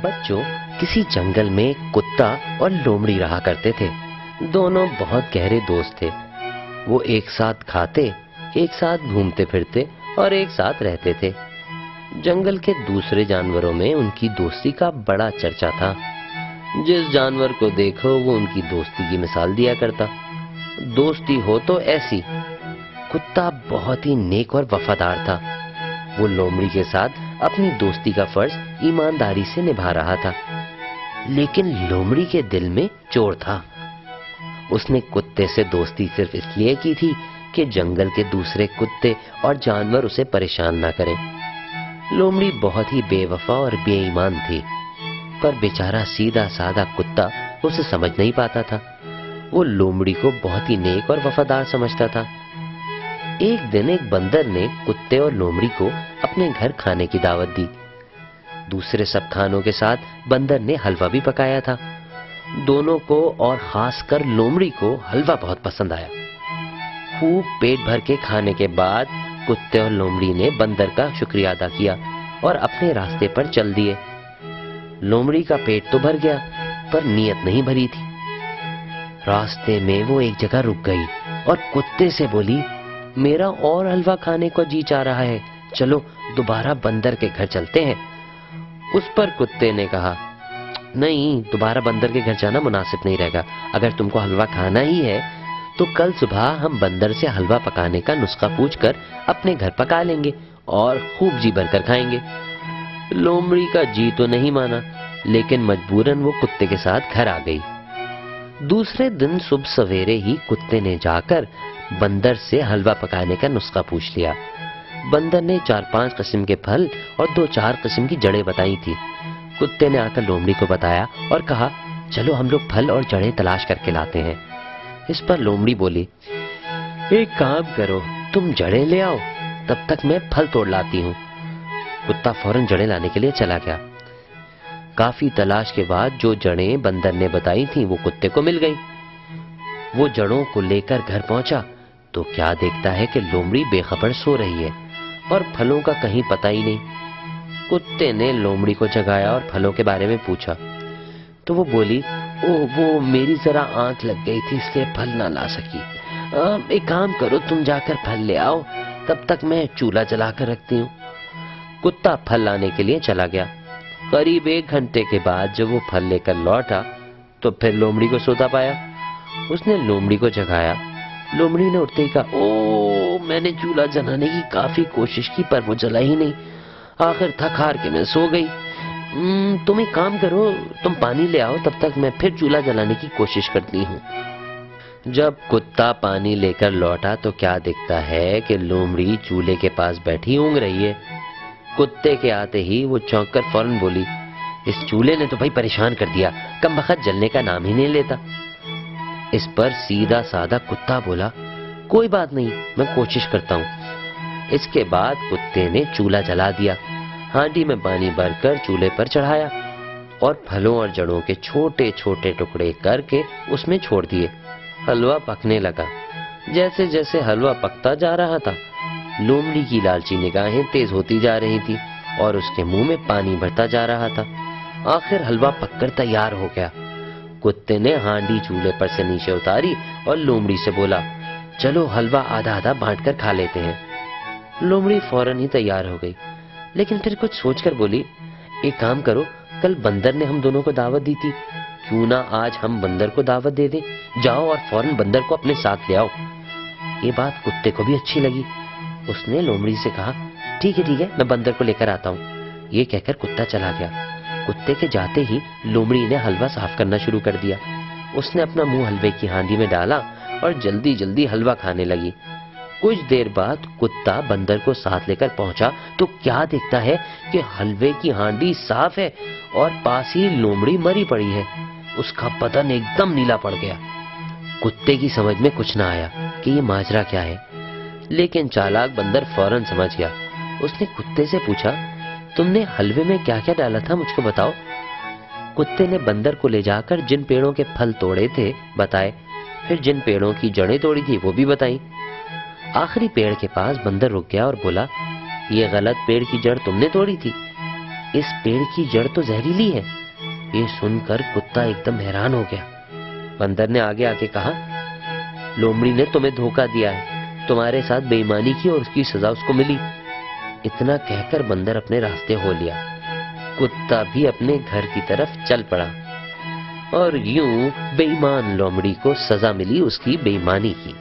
بچوں، کسی جنگل میں کتا اور لومڑی رہا کرتے تھے۔ دونوں بہت گہرے دوست تھے۔ وہ ایک ساتھ کھاتے، ایک ساتھ گھومتے پھرتے اور ایک ساتھ رہتے تھے۔ جنگل کے دوسرے جانوروں میں ان کی دوستی کا بڑا چرچا تھا۔ جس جانور کو دیکھو وہ ان کی دوستی کی مثال دیا کرتا۔ دوستی ہو تو ایسی۔ کتا بہت ہی نیک اور وفادار تھا۔ وہ لومڑی کے ساتھ اپنی دوستی کا فرض ایمانداری سے نبھا رہا تھا، لیکن لومڑی کے دل میں چور تھا۔ اس نے کتے سے دوستی صرف اس لیے کی تھی کہ جنگل کے دوسرے کتے اور جانور اسے پریشان نہ کریں۔ لومڑی بہت ہی بے وفا اور بے ایمان تھی، پر بیچارہ سیدھا سادہ کتا اسے سمجھ نہیں پاتا تھا۔ وہ لومڑی کو بہت ہی نیک اور وفادار سمجھتا تھا۔ ایک دن ایک بندر نے کتے اور لومڑی کو اپنے گھر کھانے کی دعوت دی۔ دوسرے سب کھانوں کے ساتھ بندر نے حلوہ بھی پکایا تھا۔ دونوں کو اور خاص کر لومڑی کو حلوہ بہت پسند آیا۔ خوب پیٹ بھر کے کھانے کے بعد کتے اور لومڑی نے بندر کا شکریہ ادا کیا اور اپنے راستے پر چل دیے۔ لومڑی کا پیٹ تو بھر گیا، پر نیت نہیں بھری تھی۔ راستے میں وہ ایک جگہ رک گئی اور کتے سے بولی، میرا اور حلوہ کھانے کو جی چاہ رہا ہے، چلو دوبارہ بندر کے گھر چلتے ہیں۔ اس پر کتے نے کہا، نہیں، دوبارہ بندر کے گھر جانا مناسب نہیں رہے گا۔ اگر تم کو حلوہ کھانا ہی ہے تو کل صبح ہم بندر سے حلوہ پکانے کا نسخہ پوچھ کر اپنے گھر پکا لیں گے اور خوب جی بھر کر کھائیں گے۔ لومڑی کا جی تو نہیں مانا، لیکن مجبوراً وہ کتے کے ساتھ گھر آ گئی۔ دوسرے دن صبح سویرے ہی کتے نے جا کر بندر سے حلوہ پکانے کا نسخہ پوچھ لیا۔ بندر نے 4-5 قسم کے پھل اور 2-4 قسم کی جڑیں بتائی تھی۔ کتے نے آ کر لومڑی کو بتایا اور کہا، چلو ہم لوگ پھل اور جڑیں تلاش کر کے لاتے ہیں۔ اس پر لومڑی بولی، ایک کام کرو، تم جڑیں لے آؤ، تب تک میں پھل توڑ لاتی ہوں۔ کتا فوراً جڑیں لانے کے لیے چلا گیا۔ کافی تلاش کے بعد جو جڑیں بندر نے بتائی تھیں وہ کتے کو مل گئی۔ وہ جڑوں کو لے کر گھر پہنچا تو کیا دیکھتا ہے کہ لومڑی بے خبر سو رہی ہے اور پھلوں کا کہیں پتہ ہی نہیں۔ کتے نے لومڑی کو جگایا اور پھلوں کے بارے میں پوچھا تو وہ بولی، وہ میری ذرا آنکھ لگ گئی تھی اس لیے پھل نہ لا سکی۔ ایک کام کرو، تم جا کر پھل لے آؤ، تب تک میں چولہا جلا کر رکھتی ہوں۔ کتا پھل لانے کے لیے چلا گیا۔ قریب 1 گھنٹے کے بعد جب وہ پھل لے کر لوٹا تو پھر لومڑی کو سوتا پایا۔ اس نے لومڑی کو جگایا۔ لومڑی نے اٹھتے ہی کہا، میں نے چولہا جلانے کی کافی کوشش کی پر وہ جلا ہی نہیں، آخر تھک ہار کے میں سو گئی۔ تم ایک کام کرو، تم پانی لے آؤ، تب تک میں پھر چولہا جلانے کی کوشش کرتی ہوں۔ جب کتا پانی لے کر لوٹا تو کیا دیکھتا ہے کہ لومڑی چولہے کے پاس بیٹھی اونگ رہی ہے۔ کتے کے آتے ہی وہ چونک کر فوراً بولی، اس چولہے نے تو بھائی پریشان کر دیا، کم بخت جلنے کا نام ہی نہیں لیتا۔ اس پر سیدھا سادہ کتا بولا، کوئی بات نہیں، میں کوشش کرتا ہوں۔ اس کے بعد کتے نے چولہا جلا دیا، ہانڈی میں پانی بھر کر چولہے پر چڑھایا اور پھلوں اور جڑوں کے چھوٹے چھوٹے ٹکڑے کر کے اس میں چھوڑ دیے۔ حلوہ پکنے لگا۔ جیسے جیسے حلوہ پکتا جا رہا تھا، لومڑی کی لالچی نگاہیں تیز ہوتی جا رہی تھی اور اس کے منہ میں پانی بھرتا جا رہا تھا۔ آخر حلوہ پک کر تیار ہو گیا۔ کتے نے ہانڈی چولہے پر سے نیچے اتاری اور لومڑی سے بولا، چلو حلوہ آدھا آدھا بانٹ کر کھا لیتے ہیں۔ لومڑی فوراً ہی تیار ہو گئی، لیکن پھر کچھ سوچ کر بولی، ایک کام کرو، کل بندر نے ہم دونوں کو دعوت دی تھی، کیوں نہ آج ہم بندر کو دعوت دے دیں؟ جاؤ اور فوراً بندر کو اپنے ساتھ لے آؤ۔ یہ بات کتے کو بھی اچھی لگی۔ اس نے لومڑی سے کہا، ٹھیک ہے، میں بندر کو لے کر آتا ہوں۔ یہ کہہ کر کتا چلا گیا۔ کتے کے جاتے ہی لومڑی نے حلوہ صاف کرنا شروع کر دیا۔ اس نے اپنا منہ حلوے کی ہانڈی میں ڈالا اور جلدی جلدی حلوہ کھانے لگی۔ کچھ دیر بعد کتا بندر کو ساتھ لے کر پہنچا تو کیا دیکھتا ہے کہ حلوے کی ہانڈی صاف ہے اور پاس ہی لومڑی مری پڑی ہے۔ اس کا بدن ایک دم نیلا پڑ گیا۔ کتے کی سمجھ میں کچھ نہ آیا کہ یہ ماجرا کیا ہے، لیکن چالاک بندر فوراً سمجھ گیا۔ اس نے کتے سے پوچھا، تم نے حلوے میں کیا کیا ڈالا تھا، مجھ کو بتاؤ۔ کتے نے بندر کو لے جا کر جن پیڑوں کے پھل توڑے تھے بتائے، پھر جن پیڑوں کی جڑیں توڑی تھی وہ بھی بتائیں۔ آخری پیڑ کے پاس بندر رک گیا اور بولا، یہ غلط پیڑ کی جڑ تم نے توڑی تھی۔ اس پیڑ کی جڑ تو زہریلی ہے۔ یہ سن کر کتا ایک دم حیران ہو گیا۔ بندر نے آگے آ کے کہا، لومڑی نے تمہیں دھوکہ دیا ہے، تمہارے ساتھ بے ایمانی کی اور اس کی سزا اس کو ملی۔ اتنا کہہ کر بندر اپنے راستے ہو لیا۔ کتا بھی اپنے گھر کی طرف چل پڑا، اور یوں بے ایمان لومڑی کو سزا ملی اس کی بے ایمانی کی۔